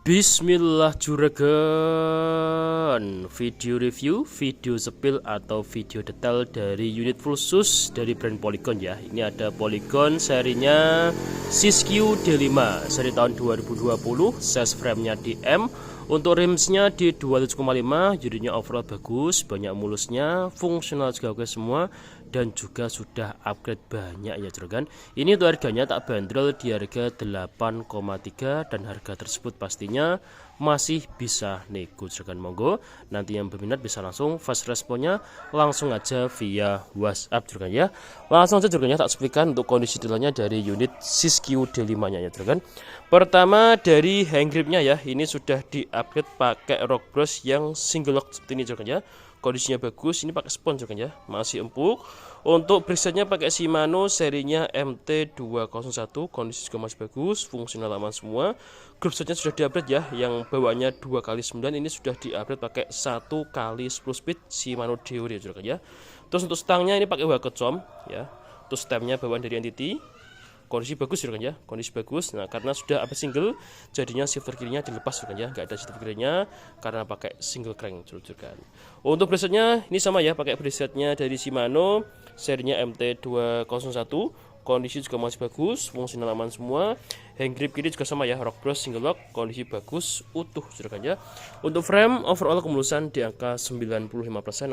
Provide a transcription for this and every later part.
Bismillah juragan, video review, video sepil atau video detail dari unit full sus dari brand Polygon ya. Ini ada Polygon serinya Siskiyou D5 seri tahun 2020, size framenya di M. Untuk rimsnya di 200,5, jadinya overall bagus, banyak mulusnya, fungsional juga oke semua, dan juga sudah upgrade banyak ya juragan. Ini untuk harganya tak bandrol di harga 8,3 dan harga tersebut pastinya masih bisa nego juragan. Monggo nanti yang berminat bisa langsung fast responnya langsung aja via WhatsApp juragan ya. Langsung aja juragannya tak seplikan untuk kondisi detailnya dari unit Siskiyou D5 nya ya juragan. Pertama dari hand gripnya ya, ini sudah di-upgrade pakai rock brush yang single lock seperti ini juragan ya. Kondisinya bagus, ini pakai spons juragan ya, masih empuk. Untuk brisetnya pakai Shimano serinya MT201, kondisi juga masih bagus, fungsional aman semua. Grup setnya sudah di-upgrade ya, yang bawaannya 2x9 ini sudah di-upgrade pakai 1x10 speed Shimano Deore juragan ya. Terus untuk stangnya ini pakai Wakocom ya. Terus stemnya bawaan dari Entity. Kondisi bagus juragan ya, kondisi bagus. Nah, karena sudah apa single, jadinya shifter kirinya dilepas juragan ya, nggak ada shifter kirinya karena pakai single crank juragan. Untuk braceletnya ini sama ya, pakai braceletnya dari Shimano serinya MT201. Kondisi juga masih bagus, fungsional aman semua. Hand grip kiri juga sama ya, rock brush single lock, kondisi bagus, utuh juragan ya. Untuk frame overall kemulusan di angka 95%,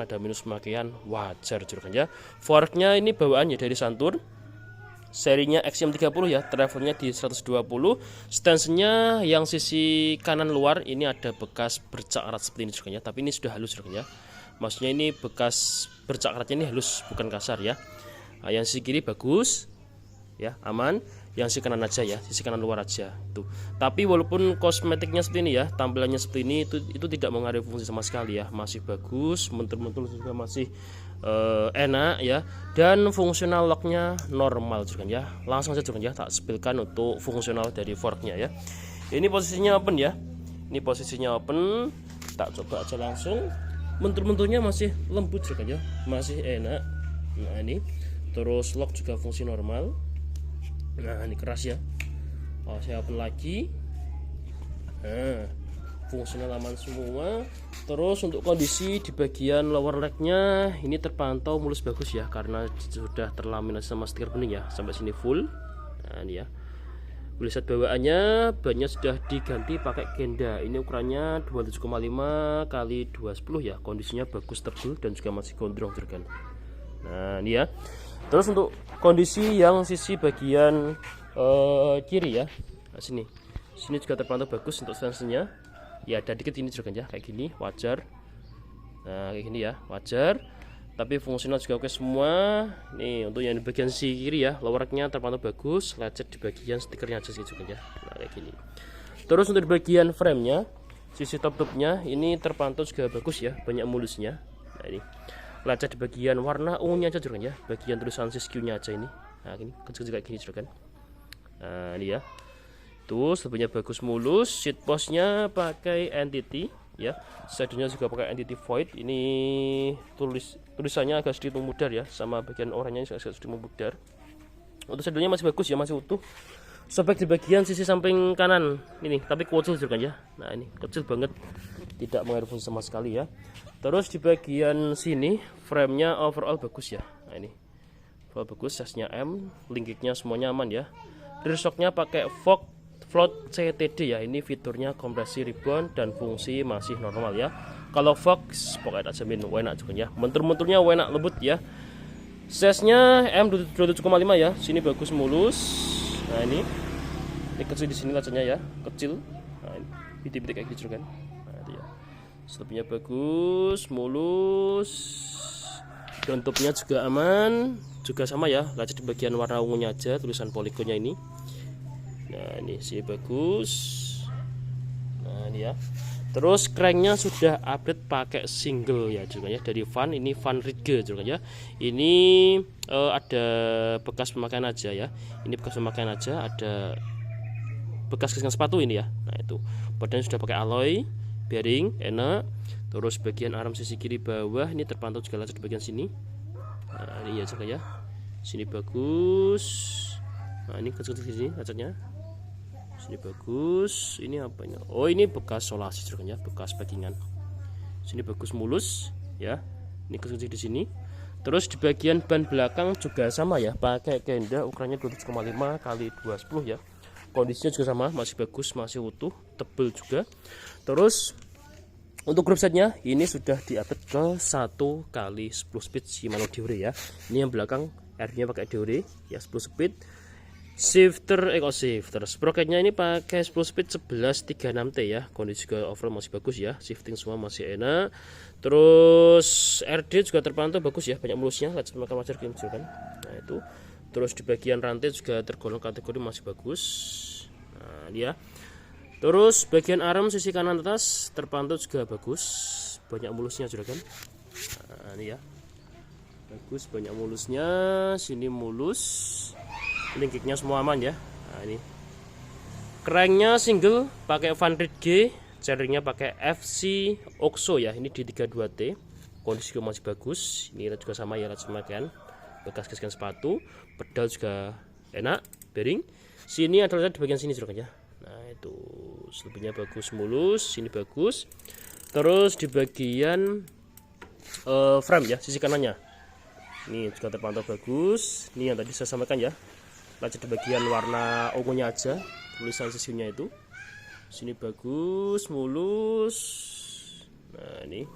ada minus pemakaian wajar juragan ya. Forknya ini bawaannya dari Santur serinya XM30 ya, travelnya di 120. Stance-nya yang sisi kanan luar ini ada bekas bercak erat seperti ini juragan ya, tapi ini sudah halus juragan ya. Maksudnya ini bekas bercak eratnya ini halus, bukan kasar ya. Nah, yang sisi kiri bagus ya, aman. Yang sisi kanan aja ya, sisi kanan luar aja tuh. Tapi walaupun kosmetiknya seperti ini ya, tampilannya seperti ini, itu tidak mengaruhi fungsi sama sekali ya, masih bagus, mentul-mentul juga masih enak ya, dan fungsional locknya normal juragan ya. Langsung saja juragan ya, tak spilkan untuk fungsional dari forknya ya. Ini posisinya open ya, ini posisinya open, tak coba aja langsung. Mentul-mentulnya masih lembut juragan ya, masih enak. Nah ini terus lock juga fungsi normal. Nah ini keras ya. Oh, saya open lagi. Nah, fungsional aman semua. Terus untuk kondisi di bagian lower legnya ini terpantau mulus bagus ya, karena sudah terlaminasi sama stiker bening ya, sampai sini full. Nah ini ya, Buliset bawaannya bannya sudah diganti pakai Kenda. Ini ukurannya 27,5 kali 210 ya, kondisinya bagus, tebal, dan juga masih gondrong juragan. Nah ini ya. Terus untuk kondisi yang sisi bagian kiri ya, nah, sini juga terpantau bagus untuk stance-nya. Ya ada dikit ini juragan ya, kayak gini wajar. Nah kayak gini ya wajar, tapi fungsional juga oke semua. Nih untuk yang di bagian sisi kiri ya, lowernya terpantau bagus, lecet di bagian stikernya aja sih juragan ya. Nah kayak gini. Terus untuk di bagian framenya, sisi top-topnya ini terpantau juga bagus ya, banyak mulusnya. Nah ini lecet di bagian warna ungunya aja juragan ya, bagian tulisan Siskiyou-nya aja ini. Nah ini kecil-kecil kayak gini juragan. Nah ini ya, tuh sebenarnya bagus mulus. Seat postnya pakai Entity ya, shadownya juga pakai Entity Void. Ini tulisannya agak sedikit memudar ya, sama bagian oranye agak sedikit memudar. Untuk shadownya masih bagus ya, masih utuh. Sobek di bagian sisi samping kanan ini, tapi kecil juga ya. Nah ini kecil banget, tidak mengaruhi fungsi sama sekali ya. Terus di bagian sini framenya overall bagus ya. Nah ini overall bagus, size-nya M, linkiknya semuanya aman ya. Rear shocknya pakai Vogue Float CTD ya, ini fiturnya kompresi ribbon dan fungsi masih normal ya. Kalau Fox pokoknya tak jamin enak juga ya, mentul-mentulnya enak lembut ya. Size-nya M27,5 ya, sini bagus mulus. Nah ini kecil di sini lacanya ya, kecil. Nah ini pitik-pitik kayak gitu kan. Nah itu ya, stopnya bagus, mulus, dontopnya juga aman, juga sama ya, lecet di bagian warna ungunya aja, tulisan Polygonnya ini. Nah ini sih bagus. Nah ini ya. Terus cranknya sudah update pakai single ya juga ya, dari Van. Ini Van Ridge juga ya. Ini ada bekas pemakaian aja ya. Ini bekas pemakaian aja, ada bekas kesengan sepatu ini ya. Nah itu badannya sudah pakai alloy, bearing enak. Terus bagian arm sisi kiri bawah ini terpantau juga lecet di bagian sini. Nah ini ya juga ya, sini bagus. Nah ini kecil-kecil sini lecetnya. Sini bagus. Ini apa ini? Oh, ini bekas solasi juragan ya, bekas packingan. Sini bagus mulus ya. Ini kecil di sini. Terus di bagian ban belakang juga sama ya, pakai genda ukurannya 27,5 kali 210 ya. Kondisinya juga sama, masih bagus, masih utuh, tebel juga. Terus untuk group setnya ini sudah di-update ke 1 kali 10 speed Shimano Deore ya. Ini yang belakang RD-nya pakai Deore ya, 10 speed. Shifter sprocketnya ini pakai 10 speed 1136T ya. Kondisi juga overall masih bagus ya, shifting semua masih enak. Terus RD juga terpantau bagus ya, banyak mulusnya, lihat semakan wajar kan. Nah itu. Terus di bagian rantai juga tergolong kategori masih bagus. Nah dia. Terus bagian arm sisi kanan atas terpantau juga bagus, banyak mulusnya juragan. Nah ini ya, bagus, banyak mulusnya. Sini mulus. Linkiknya semua aman ya. Nah ini cranknya single pakai Van Reed G, chairnya pakai FC Oxo ya, ini di 32T. Kondisi juga masih bagus. Ini juga sama ya, semakan bekas gesekan sepatu. Pedal juga enak, bearing. Sini adalah di bagian sini juragan ya. Nah itu selebihnya bagus, mulus. Sini bagus. Terus di bagian frame ya, sisi kanannya ini juga terpantau bagus. Ini yang tadi saya sampaikan ya, laca di bagian warna ungunya aja, tulisan sisinya itu. Sini bagus, mulus. Nah ini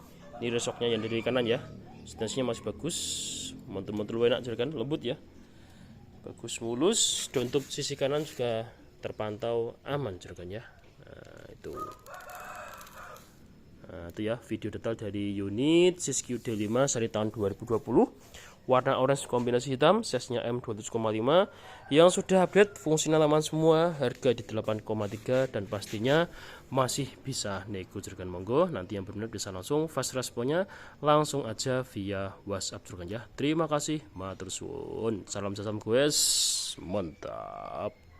resoknya yang dari kanan ya, stensinya masih bagus, mantul-mantul enak juga kan, lembut ya, bagus, mulus. Dan untuk sisi kanan juga terpantau aman juragan ya. Nah itu ya video detail dari unit Siskiyou D5 seri tahun 2020, warna orange kombinasi hitam, size-nya M27,5 yang sudah update, fungsional aman semua, harga di 8,3 dan pastinya masih bisa nego juragan. Monggo nanti yang berminat bisa langsung fast responnya langsung aja via WhatsApp juragan ya. Terima kasih, matur suwun, salam guys, mantap.